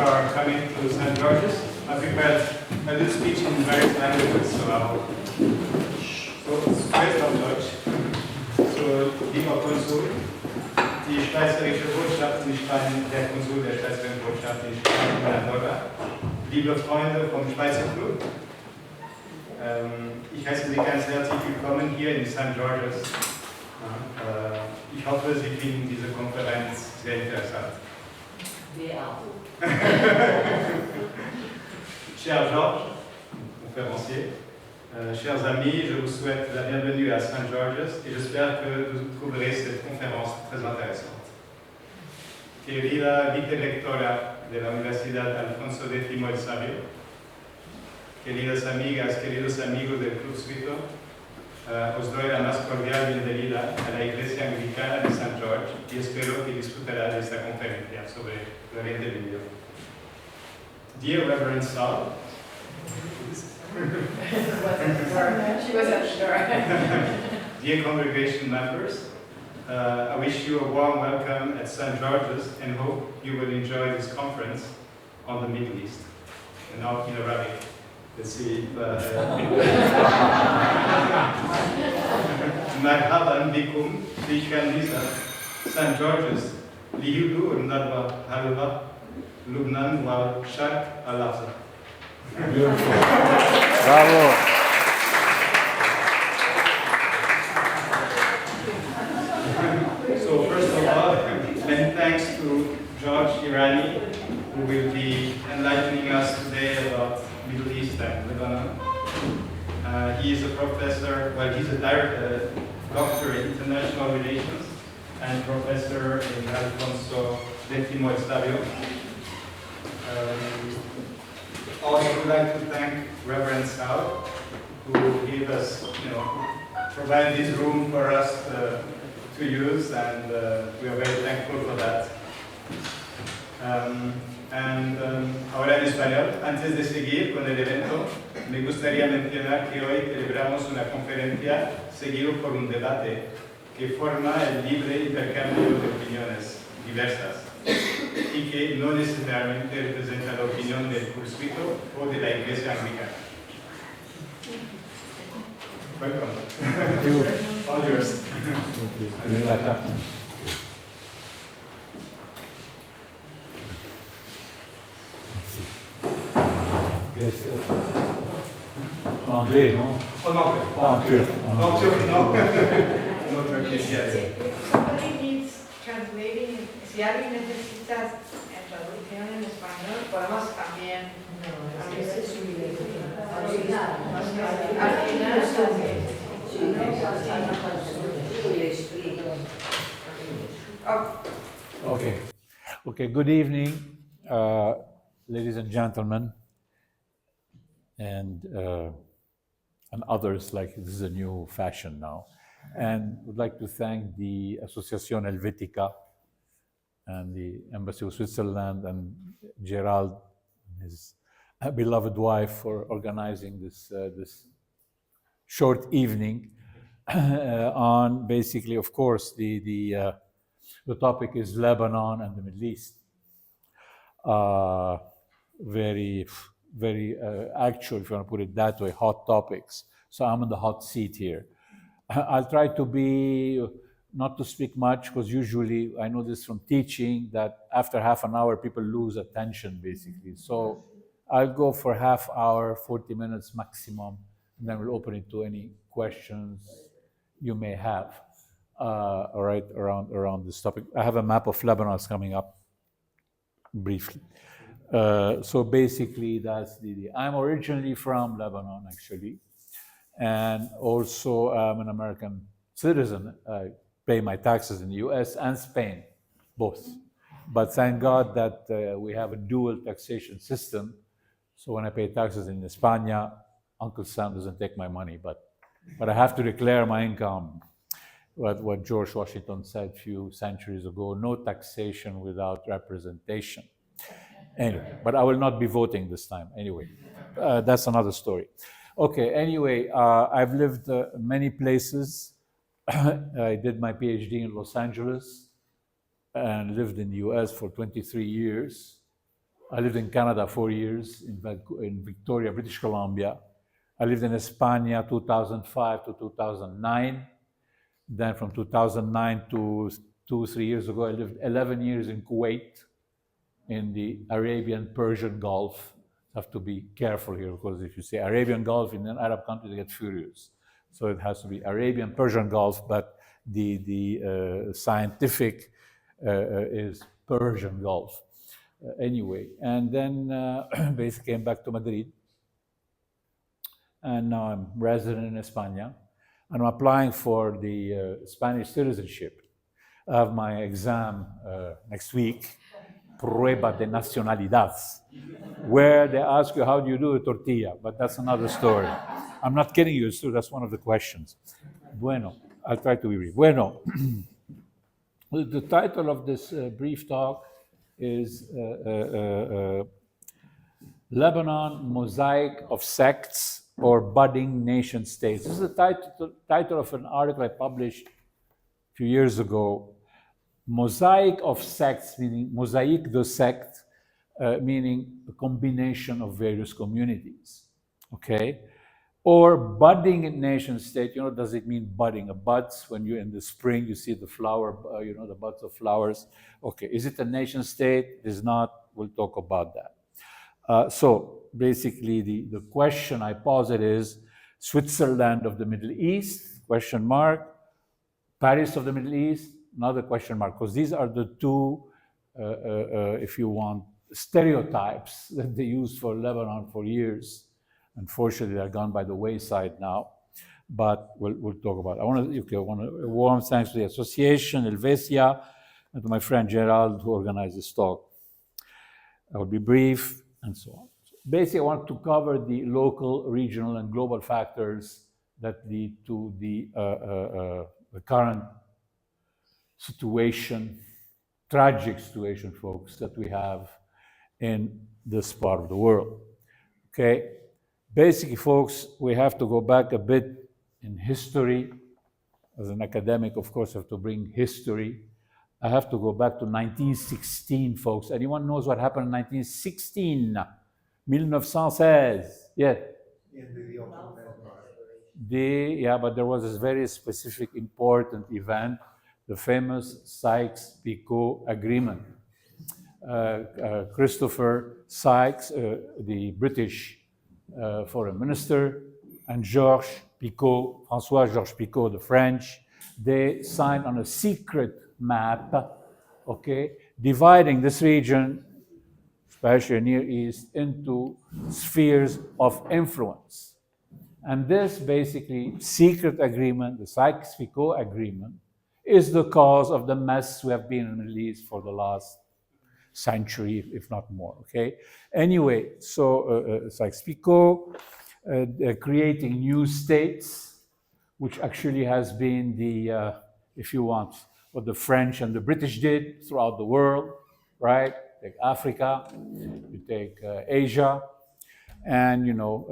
are coming to St. George's. I prepared a little speech in various languages, so zuerst auf Deutsch. So, lieber Konsul, die Schweizerische Botschaft in Spanien, der Konsul der Schweizerischen Botschaft in Spanien, Andorra, liebe Freunde vom Schweizer Club, ich heiße Sie ganz herzlich willkommen hier in St. George's. Ich hoffe, Sie finden diese Konferenz sehr interessant. Cher Georges, conférencier, chers amis, je vous souhaite la bienvenue à St. George's et j'espère que vous trouverez cette conférence très intéressante. Querida vicerectora de la Universidad Alfonso X el Sabio, queridas amigas, queridos amigos del Club Suito, os doy la más cordial bienvenida a la Iglesia Anglicana de St. George y espero que disfrutará de esta conferencia sobre el Oriente Medio. Dear Reverend Saul, She wasn't sure. dear congregation members, I wish you a warm welcome at St. George's and hope you will enjoy this conference on the Middle East. And now in Arabic. Let's see. مرحبا بكم في كنيسة St. George's ليحضور ندوة حلوة لبنان والشرق الأوسط. Bravo. So first of all, many thanks to George Iraní, who will be enlightening us today about Middle East and Lebanon. He is a professor, he's a doctor in international relations and professor in Alfonso X el Sabio. Also, would like to thank Reverend Sal, who gave us, provide this room for us to use, and we are very thankful for that. Ahora en español, antes de seguir con el evento, me gustaría mencionar que hoy celebramos una conferencia seguido por un debate que forma el libre intercambio de opiniones diversas y que no necesariamente representa la opinión del púlpito o de la Iglesia Anglicana. Welcome. All yours. Anglais, non? En anglais. En turc. En turc, non. No Turkish yet. Somebody needs translating. Si alguien necesita traducción en español, podemos también. Okay, good evening, ladies and gentlemen, and others, like this is a new fashion now. And would like to thank the Asociación Helvética and the Embassy of Switzerland and Gerald, his beloved wife, for organizing this short evening on basically, of course, the topic is Lebanon and the Middle East. Very actual, if you want to put it that way, hot topics. So I'm in the hot seat here. I'll try to be, not to speak much, because usually I know this from teaching, that after half an hour, people lose attention, basically. So I'll go for half hour, 40 minutes maximum, and then we'll open it to any questions you may have, all right, around this topic. I have a map of Lebanon that's coming up briefly. So basically, that's I'm originally from Lebanon, actually, and also I'm an American citizen. I pay my taxes in the US and Spain, both. But thank God that we have a dual taxation system. So when I pay taxes in España, Uncle Sam doesn't take my money, but I have to declare my income. What George Washington said a few centuries ago, no taxation without representation. Anyway, but I will not be voting this time. Anyway, that's another story. Okay, anyway, I've lived many places. I did my PhD in Los Angeles and lived in the US for 23 years. I lived in Canada 4 years, in Victoria, British Columbia. I lived in España 2005 to 2009. Then from 2009 to 3 years ago, I lived 11 years in Kuwait, in the Arabian Persian Gulf. You have to be careful here, because if you say Arabian Gulf in an Arab country, they get furious. So it has to be Arabian Persian Gulf, but the scientific is Persian Gulf. Anyway, and then basically came back to Madrid. And now I'm resident in España. And I'm applying for the Spanish citizenship. I have my exam next week, Prueba de Nacionalidad, where they ask you how do you do a tortilla, but that's another story. I'm not kidding you, so that's one of the questions. Bueno, I'll try to be brief. Bueno, the title of this brief talk is Lebanon, Mosaic of Sects or Budding Nation States. This is the title of an article I published a few years ago. Mosaic of Sects, meaning Mosaic de sect, meaning a combination of various communities, okay? Or budding nation state, you know, does it mean budding? A buds, when you're in the spring, you see the flower, you know, the buds of flowers. Okay, is it a nation state? It is not, we'll talk about that. So basically the question I posit is Switzerland of the Middle East, question mark, Paris of the Middle East, another question mark, because these are the two, if you want, stereotypes that they used for Lebanon for years. Unfortunately, they're gone by the wayside now, but we'll talk about it. I want to warm thanks to the association, Helvetia, and to my friend Gerald who organized this talk. I will be brief and so on. Basically, I want to cover the local, regional, and global factors that lead to the current situation, tragic situation, folks, that we have in this part of the world. Okay? Basically, folks, we have to go back a bit in history. As an academic, of course, I have to bring history. I have to go back to 1916, folks. Anyone knows what happened in 1916? 1916, yeah. Yeah, but there was this very specific, important event, the famous Sykes-Picot Agreement. Christopher Sykes, the British foreign minister, and Georges Picot, François-Georges Picot, the French, they signed on a secret map, okay, dividing this region, especially Near East, into spheres of influence. And this basically secret agreement, the Sykes-Picot Agreement, is the cause of the mess we have been in the Middle East for the last century, if not more, okay? Anyway, so Sykes-Picot, creating new states, which actually has been the, if you want, what the French and the British did throughout the world, right? Take Africa, you take Asia, and, you know,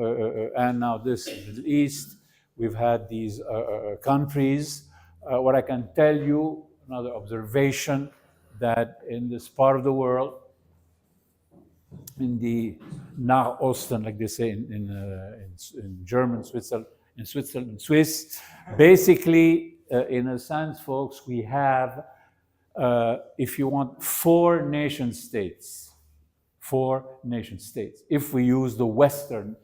and now this Middle East, we've had these countries. What I can tell you, another observation, that in this part of the world, in the Nahosten, like they say in German, Switzerland, Swiss, basically, in a sense, folks, we have, if you want, 4 nation states. 4 nation states. If we use the Western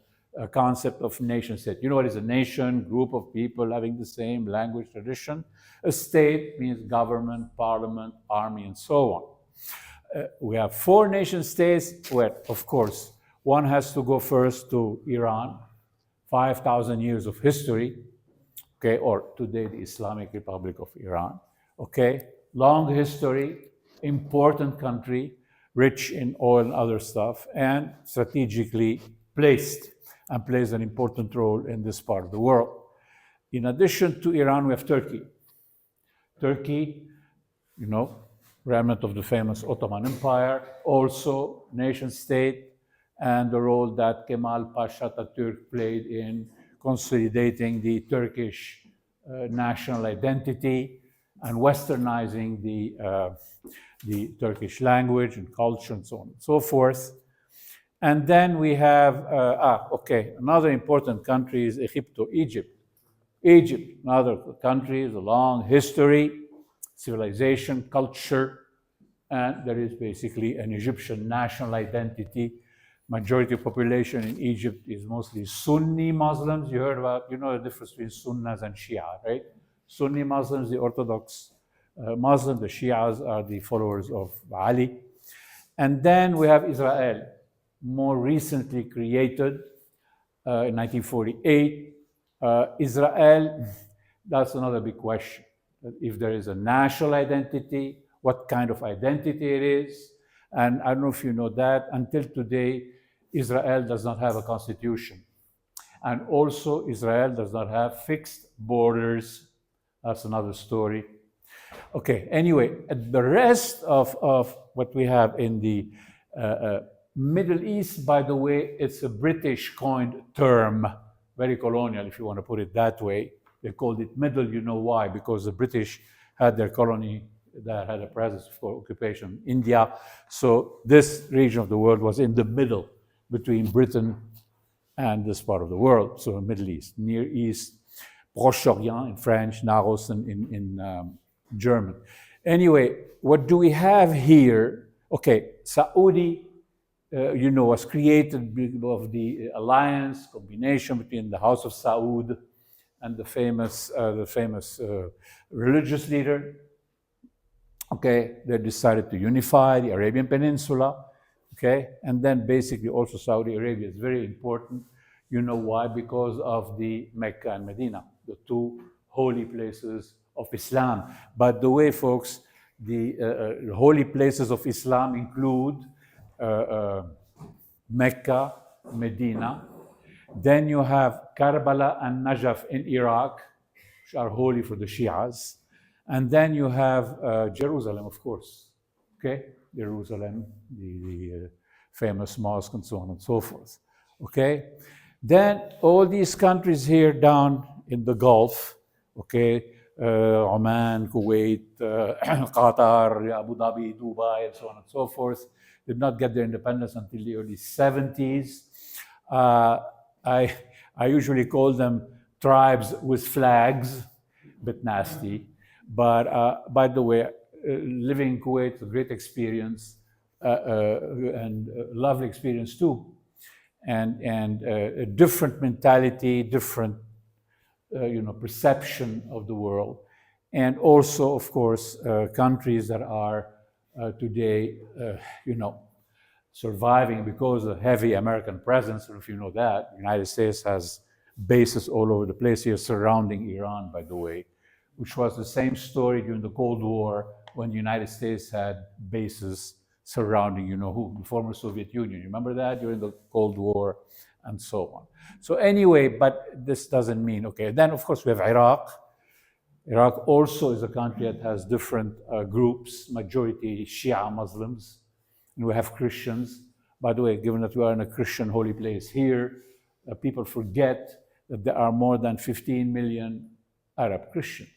concept of nation state. You know what is a nation? Group of people having the same language, tradition. A state means government, parliament, army, and so on. We have 4 nation states where, of course, one has to go first to Iran, 5,000 years of history, okay, or today the Islamic Republic of Iran, okay? Long history, important country, rich in oil and other stuff, and strategically placed and plays an important role in this part of the world. In addition to Iran, we have Turkey. Turkey, you know, remnant of the famous Ottoman Empire, also nation state, and the role that Kemal Pasha Atatürk played in consolidating the Turkish national identity and westernizing the Turkish language and culture and so on and so forth. And then we have, another important country is Egypt. Egypt, another country, is a long history, civilization, culture, and there is basically an Egyptian national identity. Majority of population in Egypt is mostly Sunni Muslims. You heard about, you know the difference between Sunnis and Shia, right? Sunni Muslims, the Orthodox Muslims, the Shias are the followers of Ali. And then we have Israel, more recently created in 1948. Israel, that's another big question. If there is a national identity, what kind of identity it is. And I don't know if you know that, until today, Israel does not have a constitution. And also, Israel does not have fixed borders. That's another story. Okay, anyway, the rest of what we have in the Middle East, by the way, it's a British coined term, very colonial, if you want to put it that way. They called it Middle, you know why? Because the British had their colony that had a presence for occupation in India. So this region of the world was in the middle between Britain and this part of the world, so Middle East, Near East, Proche-Orient in French, Nahr Osten in German. Anyway, what do we have here? Okay, Saudi, was created because of the alliance, combination between the House of Saud and the famous religious leader. Okay, they decided to unify the Arabian Peninsula. Okay, and then basically also Saudi Arabia is very important. You know why? Because of the Mecca and Medina, the two holy places of Islam. By the way, folks, the holy places of Islam include Mecca, Medina. Then you have Karbala and Najaf in Iraq, which are holy for the Shias. And then you have Jerusalem, of course. Okay, Jerusalem, the famous mosque and so on and so forth. Okay, then all these countries here down in the Gulf, okay, Oman, Kuwait, Qatar, Abu Dhabi, Dubai, and so on and so forth, did not get their independence until the early 70s. I usually call them tribes with flags, a bit nasty. But by the way, living in Kuwait is a great experience and a lovely experience too. And a different mentality, different perception of the world. And also, of course, countries that are today, surviving because of heavy American presence. If you know that, the United States has bases all over the place here surrounding Iran, by the way, which was the same story during the Cold War when the United States had bases surrounding, the former Soviet Union. You remember that during the Cold War and so on. So anyway, but this doesn't mean, okay. Then, of course, we have Iraq. Iraq also is a country that has different groups, majority Shia Muslims, and we have Christians. By the way, given that we are in a Christian holy place here, people forget that there are more than 15 million Arab Christians.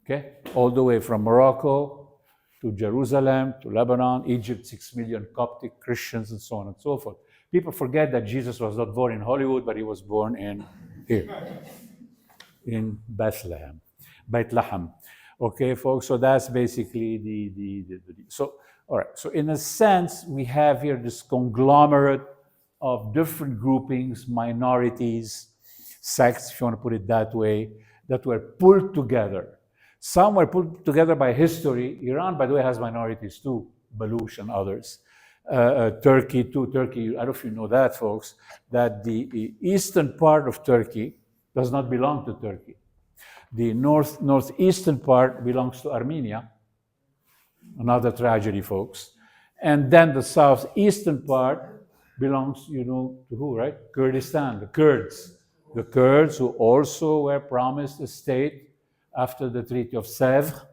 Okay, all the way from Morocco to Jerusalem, to Lebanon, Egypt, 6 million Coptic Christians, and so on and so forth. People forget that Jesus was not born in Hollywood, but he was born in here, in Bethlehem. Okay, folks, so that's basically so, all right, so in a sense, we have here this conglomerate of different groupings, minorities, sects, if you want to put it that way, that were pulled together. Some were pulled together by history. Iran, by the way, has minorities too, Baluch and others. Turkey too. Turkey, I don't know if you know that, folks, that the eastern part of Turkey does not belong to Turkey. The northeastern part belongs to Armenia. Another tragedy, folks. And then the southeastern part belongs, to who, right? Kurdistan, the Kurds. The Kurds who also were promised a state after the Treaty of Sèvres,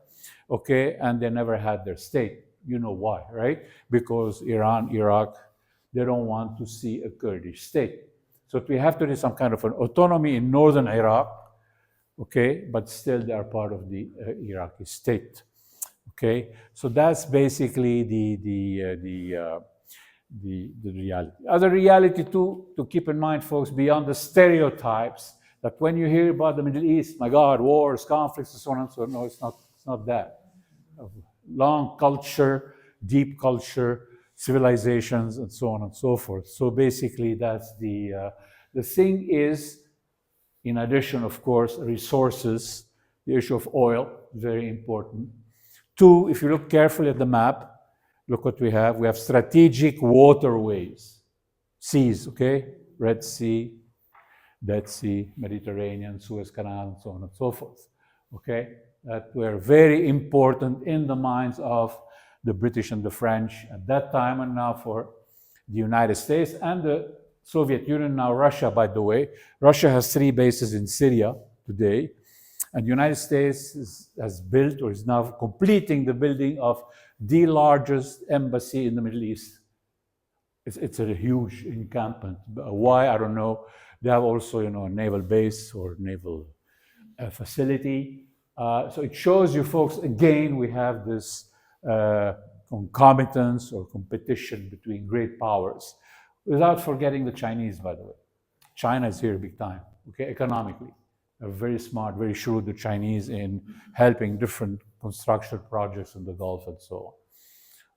okay, and they never had their state. You know why, right? Because Iran, Iraq, they don't want to see a Kurdish state. So we have to do some kind of an autonomy in northern Iraq, okay? But still they are part of the Iraqi state, okay? So that's basically the reality. Other reality too, to keep in mind, folks, beyond the stereotypes, that when you hear about the Middle East, my God, wars, conflicts, and so on and so on, no, it's not that. Long culture, deep culture, civilizations, and so on and so forth. So basically, that's the thing is, in addition, of course, resources, the issue of oil, very important. Two, if you look carefully at the map, look what we have. We have strategic waterways, seas, okay? Red Sea, Dead Sea, Mediterranean, Suez Canal, and so on and so forth, okay? That were very important in the minds of the British and the French at that time, and now for the United States and the Soviet Union, now Russia, by the way. Russia has 3 bases in Syria today, and the United States has built, or is now completing the building of the largest embassy in the Middle East. It's a huge encampment. Why? I don't know. They have also, a naval base or naval facility. So it shows you, folks, again, we have this concomitance or competition between great powers, without forgetting the Chinese, by the way. China is here big time, okay, economically. They're very smart, very shrewd, the Chinese, in helping different construction projects in the Gulf and so on.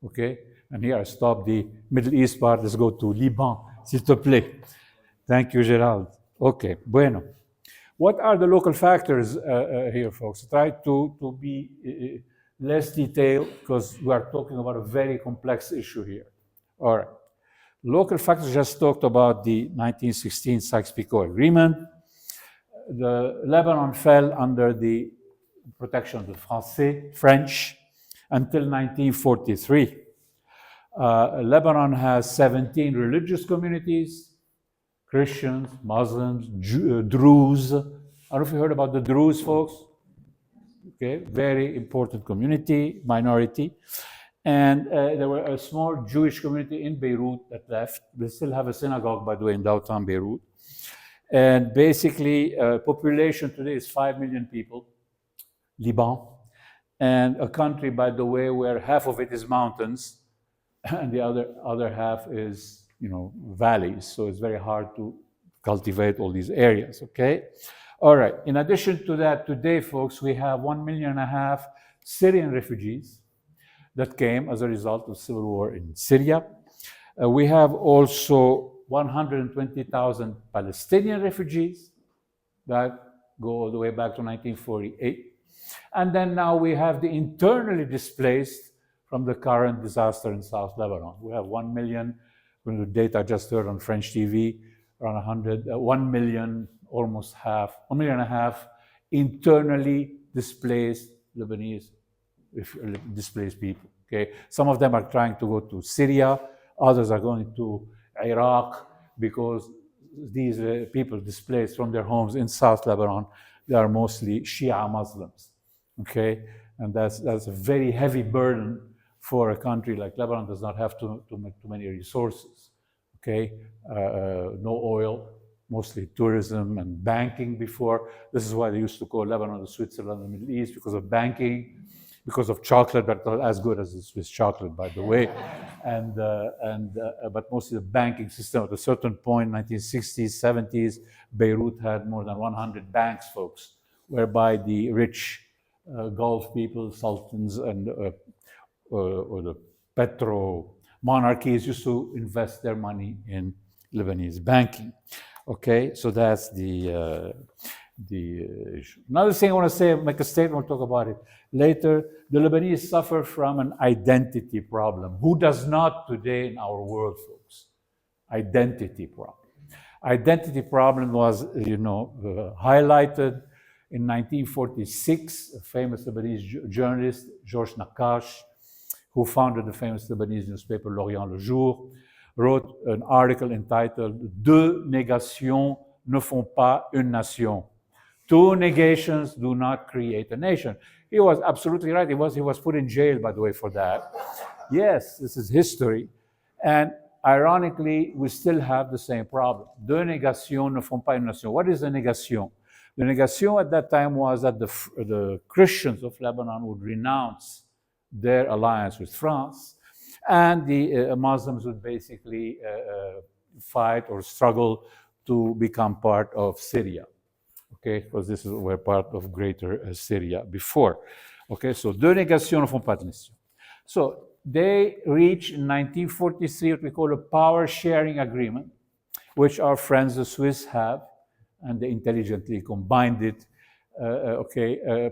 Okay, and here I stop the Middle East part. Let's go to Liban, s'il te plaît. Thank you, Gerald. Okay, bueno. What are the local factors here, folks? Try to be less detailed, because we are talking about a very complex issue here. All right. Local factors, just talked about the 1916 Sykes-Picot Agreement. The Lebanon fell under the protection of the French until 1943. Lebanon has 17 religious communities: Christians, Muslims, Druze. I don't know if you heard about the Druze, folks. Okay, very important community, minority. And there were a small Jewish community in Beirut that left. They still have a synagogue, by the way, in downtown Beirut. And basically, population today is 5 million people, Liban, and a country, by the way, where half of it is mountains, and the other half is, valleys. So it's very hard to cultivate all these areas, okay? All right, in addition to that, today, folks, we have 1.5 million Syrian refugees that came as a result of civil war in Syria. We have also 120,000 Palestinian refugees that go all the way back to 1948. And then now we have the internally displaced from the current disaster in South Lebanon. We have 1 million, when the data I just heard on French TV, around 1 million, almost half, 1.5 million internally displaced Lebanese displaced people, okay? Some of them are trying to go to Syria, others are going to Iraq, because these people displaced from their homes in South Lebanon, they are mostly Shia Muslims, okay? And that's a very heavy burden for a country like Lebanon. Does not have too many resources, okay? No oil, mostly tourism and banking before. This is why they used to call Lebanon the Switzerland of the Middle East, because of banking, because of chocolate, but not as good as the Swiss chocolate, by the way. But mostly the banking system. At a certain point, 1960s, 70s, Beirut had more than 100 banks, folks, whereby the rich Gulf people, sultans, and or the petro monarchies used to invest their money in Lebanese banking. Okay, so that's the issue. Another thing I want to say, make a statement, we'll talk about it later. The Lebanese suffer from an identity problem. Who does not today in our world, folks? Identity problem. Identity problem was, highlighted in 1946. A famous Lebanese journalist, Georges Nakash, who founded the famous Lebanese newspaper L'Orient Le Jour, wrote an article entitled "Deux négations ne font pas une nation." 2 negations do not create a nation. He was absolutely right. He was put in jail, by the way, for that. Yes, this is history. And ironically, we still have the same problem. 2 négations ne font pas une nation. What is a négation? The negation at that time was that the Christians of Lebanon would renounce their alliance with France, and the Muslims would basically fight or struggle to become part of Syria, okay, because this were part of Greater Syria before. Okay, so deux négations ne font pas de nation. So they reached in 1943 what we call a power sharing agreement, which our friends the Swiss have, and they intelligently combined it.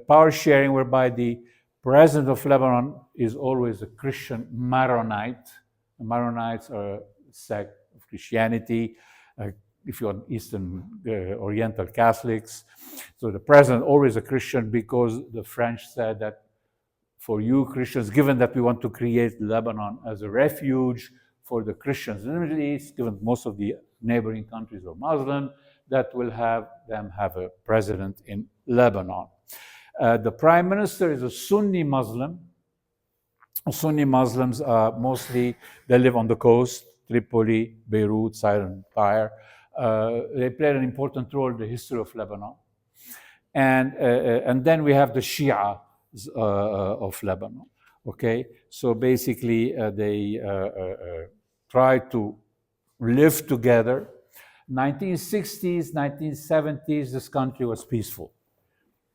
Power sharing whereby the president of Lebanon is always a Christian Maronite. The Maronites are a sect of Christianity. If you're Eastern Oriental Catholics. So the president always a Christian, because the French said that for you Christians, given that we want to create Lebanon as a refuge for the Christians in the Middle East, given most of the neighboring countries are Muslim, that will have them have a president in Lebanon. The prime minister is a Sunni Muslim. Sunni Muslims are mostly, they live on the coast, Tripoli, Beirut, Siren Empire. They played an important role in the history of Lebanon. And then we have the Shia of Lebanon. Okay, so basically they try to live together. 1960s, 1970s, this country was peaceful.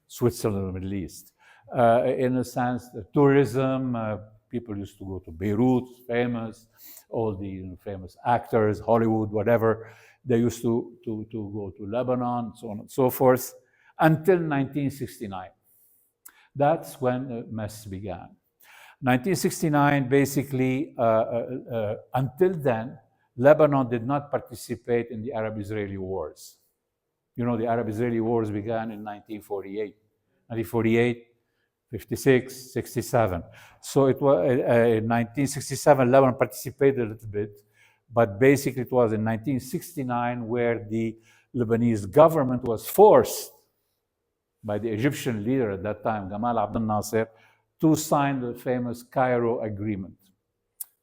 Switzerland, the Middle East. In a sense, the tourism, people used to go to Beirut, famous, all the famous actors, Hollywood, whatever, they used to go to Lebanon, so on and so forth, until 1969. That's when the mess began. 1969, basically, until then, Lebanon did not participate in the Arab-Israeli wars. You know, the Arab-Israeli wars began in 1948. 1948, 56, 67. So it was in 1967, Lebanon participated a little bit, but basically it was in 1969 where the Lebanese government was forced by the Egyptian leader at that time, Gamal Abdel Nasser, to sign the famous Cairo Agreement.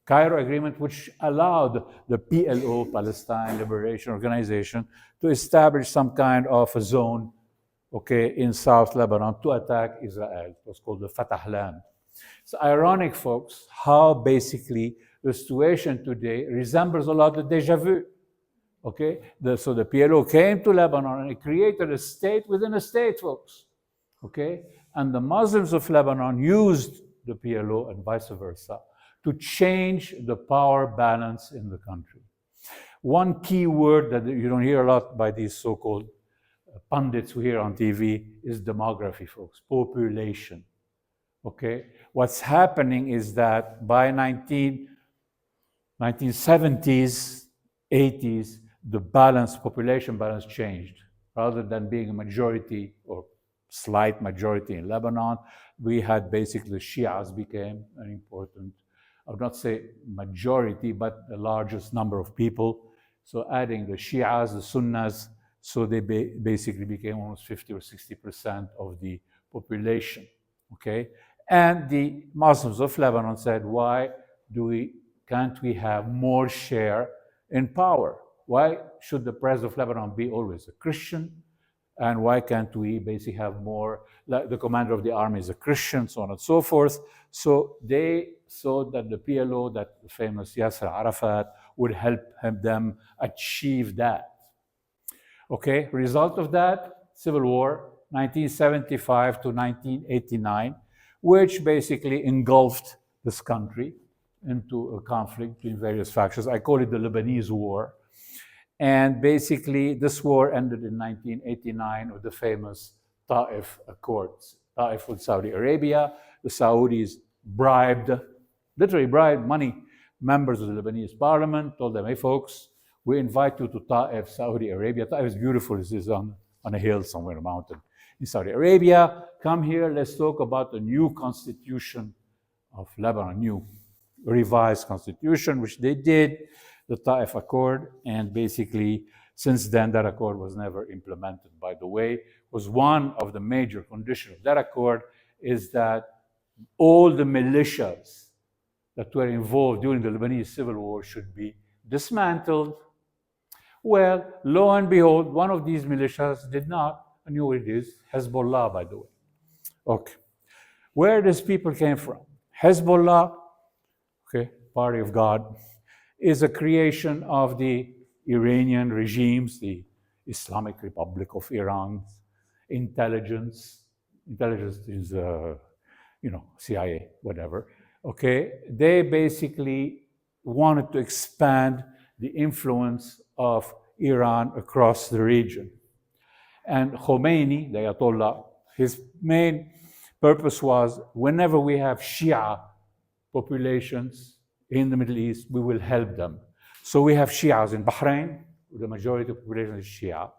Cairo Agreement, which allowed the PLO, Palestine Liberation Organization, to establish some kind of a zone, okay, in South Lebanon to attack Israel. It was called the Fatahlan. It's ironic, folks, how basically the situation today resembles a lot the déjà vu. Okay, so the PLO came to Lebanon and it created a state within a state, folks. Okay, and the Muslims of Lebanon used the PLO and vice versa to change the power balance in the country. One key word that you don't hear a lot by these so-called pundits who hear on TV is demography, folks, population. Okay, what's happening is that by 1970s, 80s, the balance, population balance changed. Rather than being a majority or slight majority in Lebanon, we had basically the Shias became an important, I would not say majority, but the largest number of people. So adding the Shias, the Sunnas, so they basically became almost 50 or 60% of the population, okay? And the Muslims of Lebanon said, why can't we have more share in power? Why should the president of Lebanon be always a Christian? And why can't we basically have more, like the commander of the army is a Christian, so on and so forth. So they saw that the PLO, that the famous Yasser Arafat, would help them achieve that. Okay, result of that, civil war, 1975 to 1989, which basically engulfed this country into a conflict between various factions. I call it the Lebanese War. And basically, this war ended in 1989 with the famous Ta'if Accords. Ta'if with Saudi Arabia. The Saudis literally bribed money, members of the Lebanese parliament, told them, hey folks, we invite you to Ta'if, Saudi Arabia. Ta'if is beautiful. This is on a hill somewhere, a mountain in Saudi Arabia. Come here, let's talk about the new constitution of Lebanon, new revised constitution, which they did, the Ta'if Accord, and basically, since then, that accord was never implemented, by the way. Was one of the major conditions of that accord is that all the militias that were involved during the Lebanese civil war should be dismantled. Well, lo and behold, one of these militias did not I knew what it is. Hezbollah, by the way. Okay. Where these people came from? Hezbollah, okay, Party of God, is a creation of the Iranian regimes, the Islamic Republic of Iran, intelligence. Intelligence is, CIA, whatever. Okay, they basically wanted to expand the influence of Iran across the region. And Khomeini, the Ayatollah, his main purpose was whenever we have Shia populations in the Middle East, we will help them. So we have Shias in Bahrain, the majority of the population is Shia.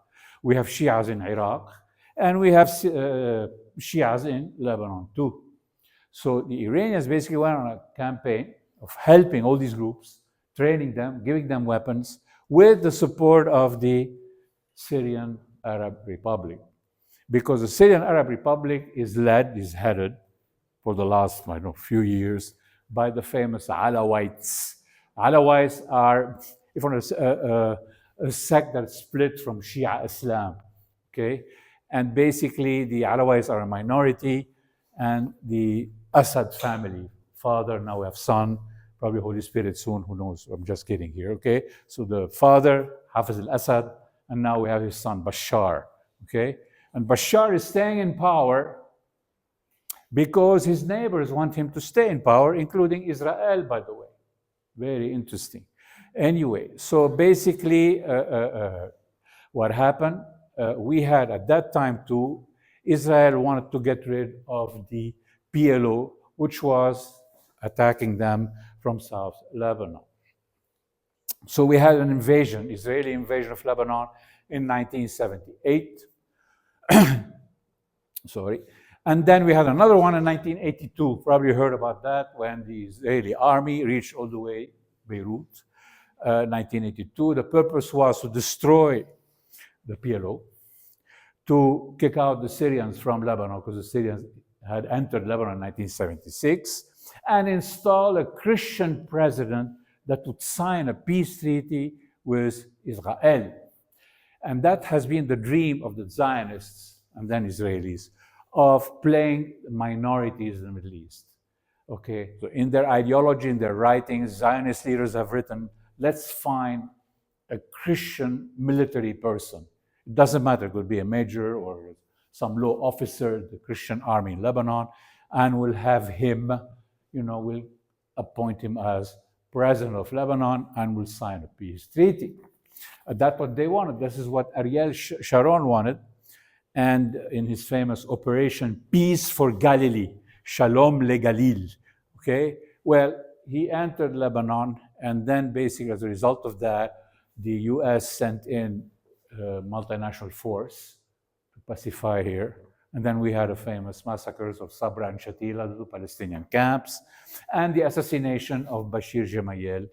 We have Shias in Iraq, and we have Shias in Lebanon too. So the Iranians basically went on a campaign of helping all these groups, training them, giving them weapons, with the support of the Syrian Arab Republic. Because the Syrian Arab Republic is headed for the last, few years by the famous Alawites. Alawites are a sect that split from Shia Islam, okay? And basically the Alawites are a minority, and the Assad family, father, now we have son, probably Holy Spirit soon, who knows, I'm just kidding here, okay? So the father, Hafiz al-Assad, and now we have his son, Bashar, okay? And Bashar is staying in power because his neighbors want him to stay in power, including Israel, by the way. Very interesting. Anyway, so basically what happened, we had at that time too, Israel wanted to get rid of the PLO, which was attacking them from South Lebanon. So we had an invasion, Israeli invasion of Lebanon in 1978. Sorry. And then we had another one in 1982. Probably heard about that when the Israeli army reached all the way Beirut, 1982. The purpose was to destroy the PLO, to kick out the Syrians from Lebanon, because the Syrians had entered Lebanon in 1976, and install a Christian president that would sign a peace treaty with Israel. And that has been the dream of the Zionists and then Israelis, of playing minorities in the Middle East. Okay, so in their ideology, in their writings, Zionist leaders have written, let's find a Christian military person. It doesn't matter, it could be a major or some low officer, the Christian army in Lebanon, and we'll have him, we'll appoint him as president of Lebanon, and we'll sign a peace treaty. That's what they wanted. This is what Ariel Sharon wanted. And in his famous Operation Peace for Galilee, Shalom le Galil, okay? Well, he entered Lebanon, and then basically as a result of that, the US sent in a multinational force to pacify here. And then we had the famous massacres of Sabra and Shatila, the Palestinian camps, and the assassination of Bashir Gemayel,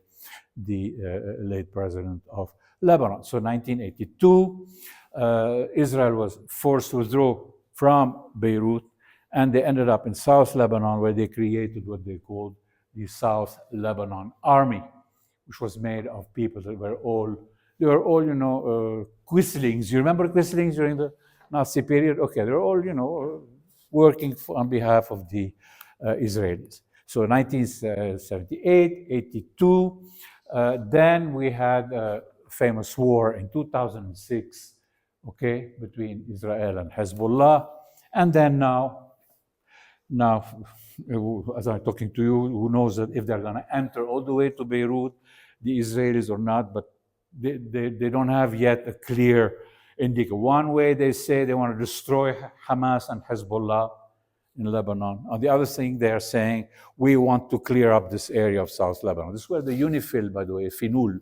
the late president of Lebanon. So 1982, Israel was forced to withdraw from Beirut, and they ended up in South Lebanon, where they created what they called the South Lebanon Army, which was made of people that were all Quislings. You remember Quislings during the Nazi period? Okay, they're all, working on behalf of the Israelis. So 1978, 82, then we had a famous war in 2006, okay, between Israel and Hezbollah. And then now, as I'm talking to you, who knows that if they're going to enter all the way to Beirut, the Israelis or not, but they don't have yet a clear indicator. One way they say they want to destroy Hamas and Hezbollah in Lebanon. On the other thing, they are saying, we want to clear up this area of South Lebanon. This is where the UNIFIL, by the way, FINUL,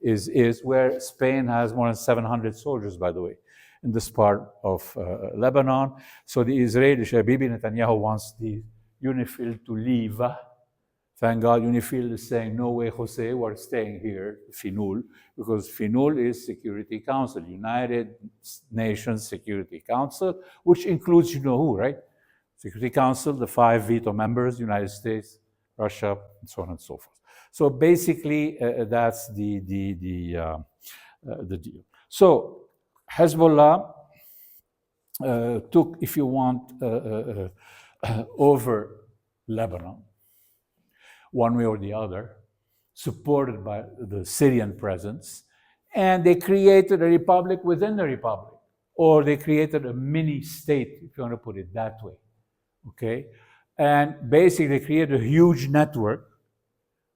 is where Spain has more than 700 soldiers, by the way, in this part of Lebanon. So the Israeli, Bibi Netanyahu wants the UNIFIL to leave. Thank God UNIFIL is saying, no way, Jose, we're staying here, FINUL, because FINUL is Security Council, United Nations Security Council, which includes, you know who, right? Security Council, the 5 veto members, United States, Russia, and so on and so forth. So basically, that's the deal. So Hezbollah took, if you want, over Lebanon, one way or the other, supported by the Syrian presence, and they created a republic within the republic, or they created a mini state, if you want to put it that way, okay? And basically they created a huge network,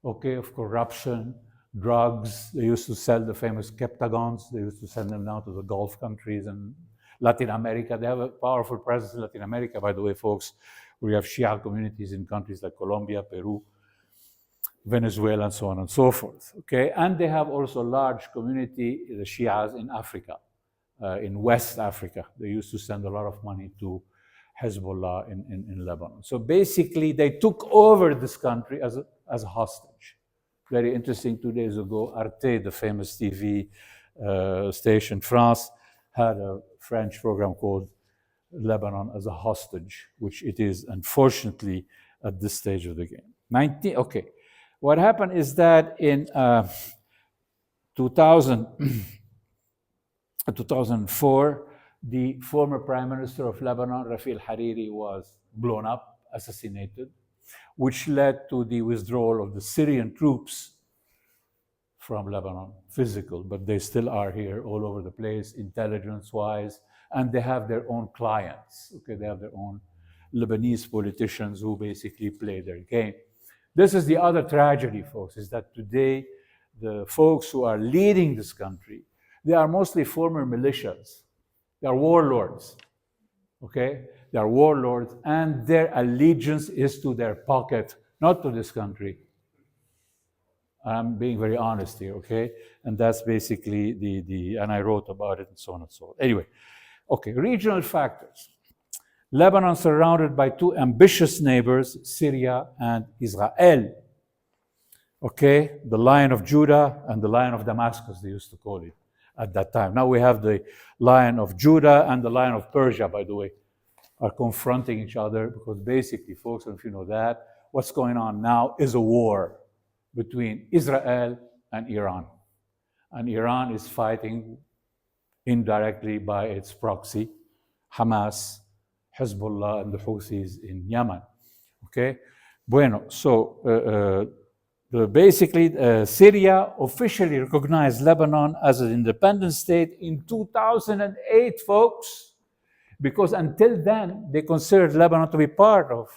okay, of corruption, drugs. They used to sell the famous Keptagons. They used to send them down to the Gulf countries and Latin America. They have a powerful presence in Latin America, by the way, folks. We have Shia communities in countries like Colombia, Peru, Venezuela, and so on and so forth, okay? And they have also a large community, the Shias, in Africa, in West Africa. They used to send a lot of money to Hezbollah in Lebanon. So basically, they took over this country as a hostage. Very interesting, 2 days ago, Arte, the famous TV station, France, had a French program called Lebanon as a hostage, which it is, unfortunately, at this stage of the game. Okay. What happened is that in 2004, the former prime minister of Lebanon, Rafi al-Hariri, was blown up, assassinated, which led to the withdrawal of the Syrian troops from Lebanon, physical, but they still are here all over the place, intelligence-wise, and they have their own clients, okay? They have their own Lebanese politicians who basically play their game. This is the other tragedy, folks, is that today the folks who are leading this country, they are mostly former militias. They are warlords, okay? They are warlords, and their allegiance is to their pocket, not to this country. I'm being very honest here, okay? And that's basically and I wrote about it and so on and so on. Anyway, okay, regional factors. Lebanon surrounded by two ambitious neighbors, Syria and Israel. Okay, the Lion of Judah and the Lion of Damascus, they used to call it at that time. Now we have the Lion of Judah and the Lion of Persia, by the way, are confronting each other because basically, folks, if you know that, what's going on now is a war between Israel and Iran. And Iran is fighting indirectly by its proxy, Hamas, Hezbollah, and the Houthis in Yemen. Okay? Bueno, so basically, Syria officially recognized Lebanon as an independent state in 2008, folks, because until then, they considered Lebanon to be part of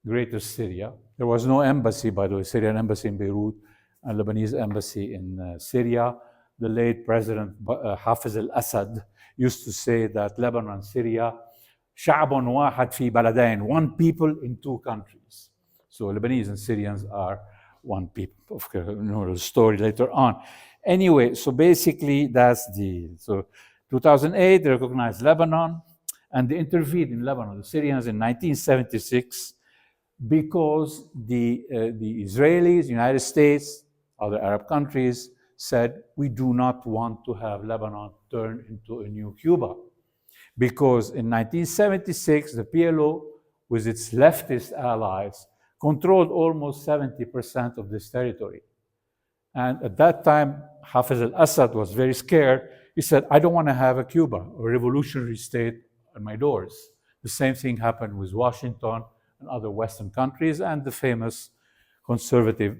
Greater Syria. There was no embassy, by the way, Syrian embassy in Beirut and Lebanese embassy in Syria. The late President Hafiz al-Assad used to say that Lebanon and Syria, شعب واحد في بلدين, one people in two countries. So Lebanese and Syrians are one people. Of course, you know the story later on. Anyway, so basically that's so 2008, they recognized Lebanon and they intervened in Lebanon, the Syrians, in 1976 because the Israelis, United States, other Arab countries said, we do not want to have Lebanon turn into a new Cuba. Because in 1976, the PLO, with its leftist allies, controlled almost 70% of this territory. And at that time, Hafiz al-Assad was very scared. He said, I don't want to have a Cuba, a revolutionary state, on my doors. The same thing happened with Washington and other Western countries and the famous conservative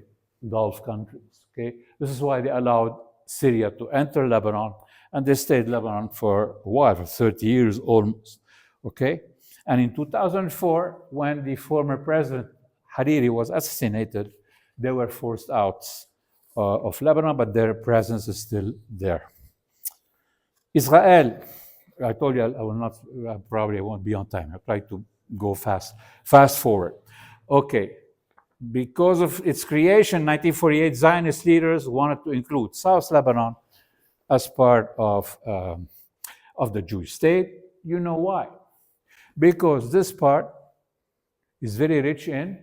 Gulf countries. Okay? This is why they allowed Syria to enter Lebanon, and they stayed in Lebanon for a while, for 30 years almost. Okay? And in 2004, when the former president Hariri was assassinated, they were forced out of Lebanon, but their presence is still there. Israel, I told you I will not, probably I won't be on time. I'll try to go fast forward. Okay, because of its creation, 1948, Zionist leaders wanted to include South Lebanon as part of the Jewish state. You know why? Because this part is very rich in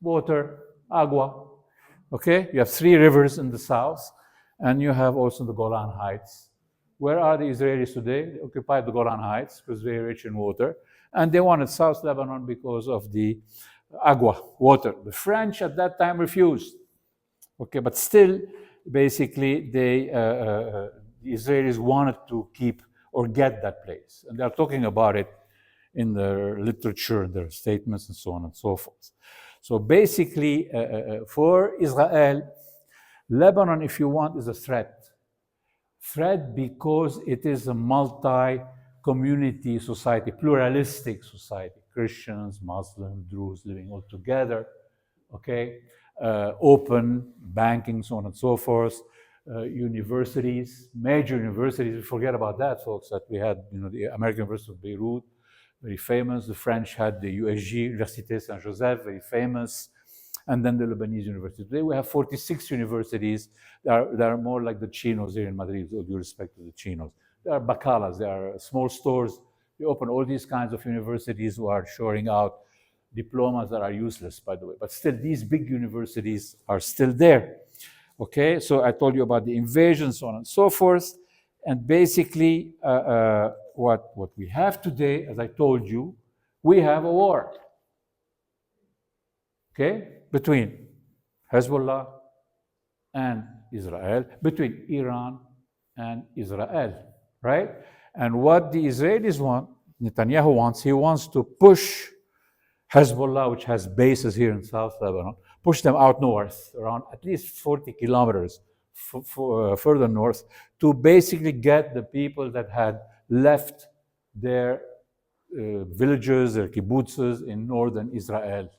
water, agua. Okay, you have 3 rivers in the south, and you have also the Golan Heights. Where are the Israelis today? They occupied the Golan Heights because they're rich in water, and they wanted South Lebanon because of the agua, water. The French at that time refused. Okay, but still, basically, the Israelis wanted to keep or get that place. And they're talking about it in their literature, their statements, and so on and so forth. So basically, for Israel, Lebanon, if you want, is a threat. Threat because it is a multi-community society, pluralistic society. Christians, Muslims, Druze living all together, okay? Open, banking, so on and so forth. Universities, major universities, we forget about that, folks, that we had, the American University of Beirut, very famous. The French had the USG, Université Saint-Joseph, very famous. And then the Lebanese university. Today we have 46 universities that are more like the chinos here in Madrid, with all due respect to the chinos. There are bacalas, there are small stores. They open all these kinds of universities who are shoring out diplomas that are useless, by the way. But still, these big universities are still there. Okay, so I told you about the invasion, so on and so forth. And basically, what we have today, as I told you, we have a war. Okay, between Hezbollah and Israel, between Iran and Israel, right? And what the Israelis want, Netanyahu wants, he wants to push Hezbollah, which has bases here in South Lebanon, push them out north, around at least 40 kilometers further north, to basically get the people that had left their villages, their kibbutzes in northern Israel.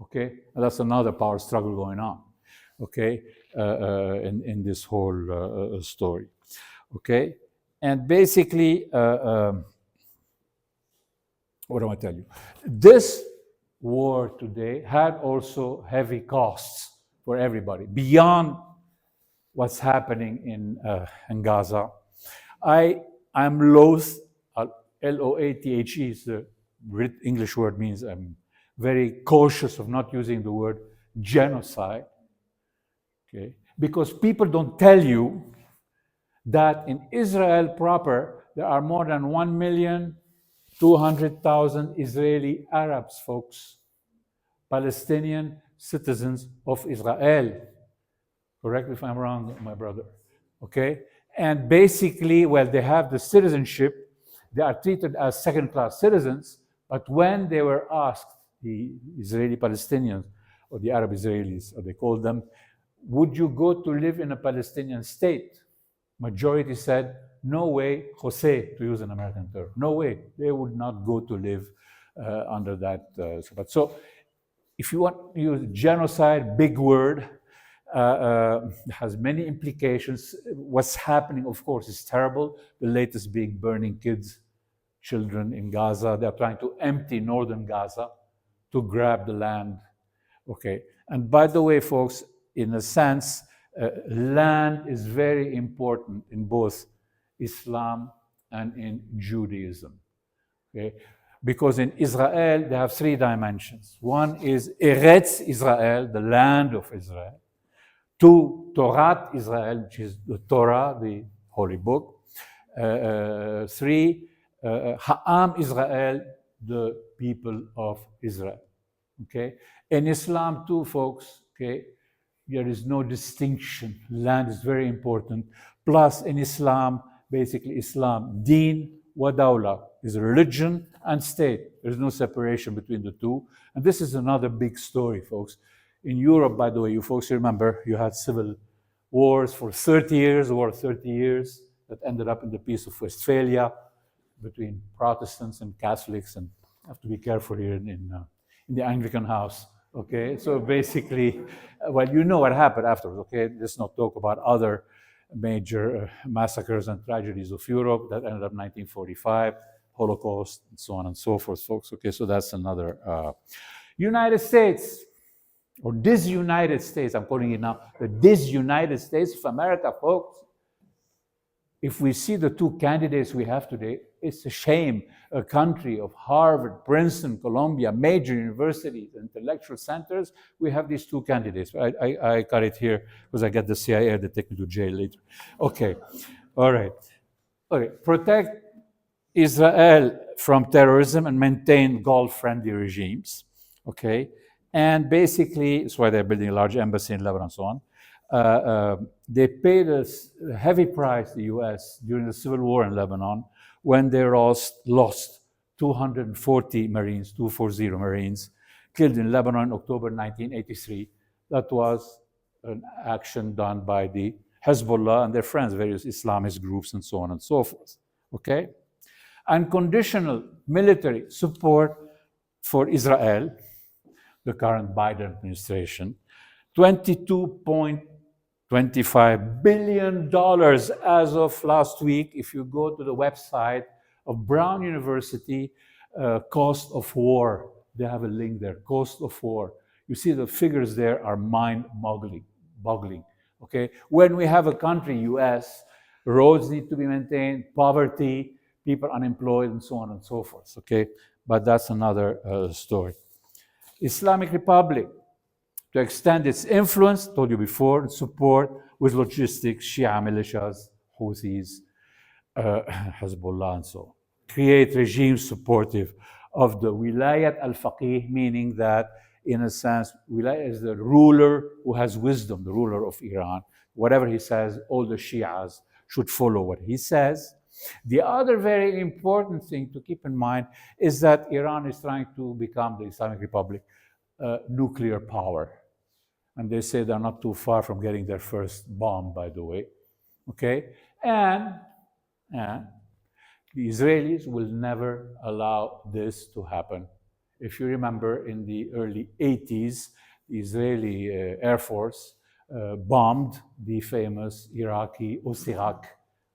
Okay, and that's another power struggle going on, okay, in this whole story, okay? And basically, what do I tell you? This war today had also heavy costs for everybody, beyond what's happening in Gaza. I'm loath, L-O-A-T-H-E is the English word, means I'm very cautious of not using the word genocide, okay? Because people don't tell you that in Israel proper, there are more than 1,200,000 Israeli Arabs, folks, Palestinian citizens of Israel. Correct me if I'm wrong, my brother, okay? And basically, well, they have the citizenship, they are treated as second-class citizens, but when they were asked, the Israeli Palestinians, or the Arab Israelis, or they called them, would you go to live in a Palestinian state? Majority said, no way, Jose, to use an American term, no way. They would not go to live under that. So if you want to use genocide, big word, has many implications. What's happening, of course, is terrible. The latest being burning kids, children in Gaza. They're trying to empty northern Gaza to grab the land, okay? And by the way, folks, in a sense, land is very important in both Islam and in Judaism, okay? Because in Israel, they have three dimensions. One is Eretz Israel, the land of Israel. Two, Torat Israel, which is the Torah, the holy book. Three, Ha'am Israel, the people of Israel, okay? In Islam too, folks, okay, there is no distinction. Land is very important. Plus, in Islam, basically Islam, deen wa dawla, is religion and state. There's no separation between the two. And this is another big story, folks. In Europe, by the way, you folks remember, you had civil wars for 30 years, that ended up in the Peace of Westphalia, between Protestants and Catholics, and I have to be careful here in the Anglican house, okay? So basically, well, you know what happened afterwards, okay? Let's not talk about other major massacres and tragedies of Europe that ended up 1945, Holocaust, and so on and so forth, folks, okay? So that's another. United States, or disunited States, I'm calling it now, the disunited States of America, folks. If we see the two candidates we have today, it's a shame. A country of Harvard, Princeton, Columbia, major universities, intellectual centers, we have these two candidates. I got it here because I get the CIA to take me to jail later. Okay, all right. Okay, protect Israel from terrorism and maintain Gulf-friendly regimes, okay? And basically, that's why they're building a large embassy in Lebanon and so on. They paid a heavy price, the US, during the civil war in Lebanon, when they lost 240 Marines, 240 Marines, killed in Lebanon in October 1983. That was an action done by the Hezbollah and their friends, various Islamist groups and so on and so forth, okay? Unconditional military support for Israel, the current Biden administration, $22.25 billion as of last week. If you go to the website of Brown University, cost of war, they have a link there, cost of war. You see the figures there are mind-boggling, okay? When we have a country, US, roads need to be maintained, poverty, people unemployed, and so on and so forth, okay? But that's another story. Islamic Republic, to extend its influence, told you before, support with logistics, Shia militias, Houthis, Hezbollah, and so on. Create regimes supportive of the Wilayat al-Faqih, meaning that, in a sense, Wilayat is the ruler who has wisdom, the ruler of Iran. Whatever he says, all the Shias should follow what he says. The other very important thing to keep in mind is that Iran is trying to become the Islamic Republic nuclear power. And they say they're not too far from getting their first bomb, by the way, okay? And the Israelis will never allow this to happen. If you remember, in the early 80s, the Israeli Air Force bombed the famous Iraqi Osirak,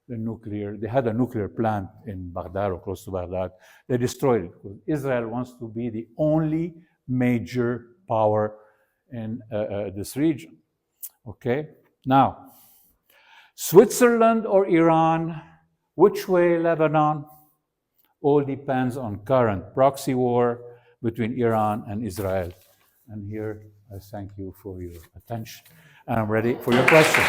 they had a nuclear plant in Baghdad or close to Baghdad. They destroyed it because Israel wants to be the only major power in this region, okay? Now, Switzerland or Iran, which way Lebanon? All depends on current proxy war between Iran and Israel. And here, I thank you for your attention. And I'm ready for your questions.